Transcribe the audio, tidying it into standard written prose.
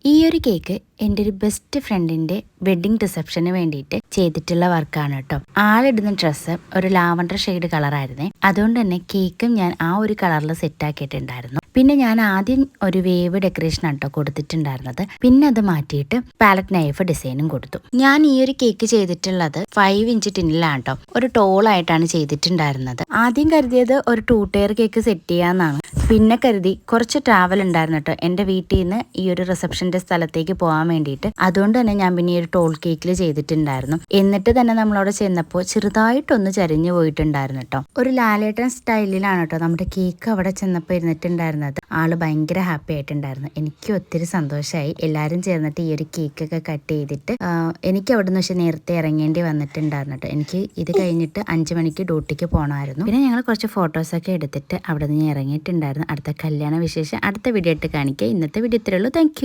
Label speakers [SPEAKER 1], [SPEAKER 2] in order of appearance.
[SPEAKER 1] ഈ ഒരു കേക്ക് എൻ്റെ ഒരു ബെസ്റ്റ് ഫ്രണ്ടിൻ്റെ വെഡ്ഡിങ് റിസപ്ഷന് വേണ്ടിയിട്ട് ചെയ്തിട്ടുള്ള വർക്കാണ് കേട്ടോ. ആളിടുന്ന ഡ്രസ്സ് ഒരു ലാവണ്ടർ ഷെയ്ഡ് കളറായിരുന്നേ. അതുകൊണ്ട് തന്നെ കേക്കും ഞാൻ ആ ഒരു കളറിൽ സെറ്റ് ആക്കിയിട്ടുണ്ടായിരുന്നു. പിന്നെ ഞാൻ ആദ്യം ഒരു വേവ് ഡെക്കറേഷൻ ആട്ടോ കൊടുത്തിട്ടുണ്ടായിരുന്നത്. പിന്നെ അത് മാറ്റിയിട്ട് പാലറ്റ് നൈഫ് ഡിസൈനും കൊടുത്തു. ഞാൻ ഈ ഒരു കേക്ക് ചെയ്തിട്ടുള്ളത് 5 ഇഞ്ച് ടിന്നിലാണ് കേട്ടോ. ഒരു ടോളായിട്ടാണ് ചെയ്തിട്ടുണ്ടായിരുന്നത്. ആദ്യം കരുതിയത് ഒരു 2 ടയർ കേക്ക് സെറ്റ് ചെയ്യാന്നാണ്. പിന്നെ കരുതി കുറച്ച് ട്രാവൽ ഉണ്ടായിരുന്നു കേട്ടോ എൻ്റെ വീട്ടിൽ നിന്ന് ഈ ഒരു റിസപ്ഷന്റെ സ്ഥലത്തേക്ക് പോകാൻ വേണ്ടിയിട്ട്. അതുകൊണ്ട് തന്നെ ഞാൻ പിന്നെ ഈ ഒരു ടോൾ കേക്കിൽ ചെയ്തിട്ടുണ്ടായിരുന്നു. എന്നിട്ട് തന്നെ നമ്മളവിടെ ചെന്നപ്പോൾ ചെറുതായിട്ടൊന്ന് ചരിഞ്ഞു പോയിട്ടുണ്ടായിരുന്നു കേട്ടോ. ഒരു ലാലേട്ടൻ സ്റ്റൈലിലാണ് കേട്ടോ നമ്മുടെ കേക്ക് അവിടെ ചെന്നപ്പോൾ ഇരുന്നിട്ടുണ്ടായിരുന്നത്. ആള് ഭയങ്കര ഹാപ്പി ആയിട്ടുണ്ടായിരുന്നു. എനിക്ക് ഒത്തിരി സന്തോഷമായി. എല്ലാവരും ചേർന്നിട്ട് ഈ ഒരു കേക്കൊക്കെ കട്ട് ചെയ്തിട്ട് എനിക്ക് അവിടെ നിന്ന് പക്ഷെ നേരത്തെ ഇറങ്ങേണ്ടി വന്നിട്ടുണ്ടായിരുന്നു കേട്ടോ. എനിക്ക് ഇത് കഴിഞ്ഞിട്ട് 5 മണിക്ക് ഡ്യൂട്ടിക്ക് പോകണമായിരുന്നു. പിന്നെ ഞങ്ങൾ കുറച്ച് ഫോട്ടോസൊക്കെ എടുത്തിട്ട് അവിടെ നിന്ന് ഇറങ്ങിയിട്ടുണ്ടായിരുന്നു. അടുത്ത കല്യാണ വിശേഷം അടുത്ത വീഡിയോ ആയിട്ട് കാണിക്കുക. ഇന്നത്തെ വീഡിയോ ഇത്രയേ ഉള്ളൂ. താങ്ക്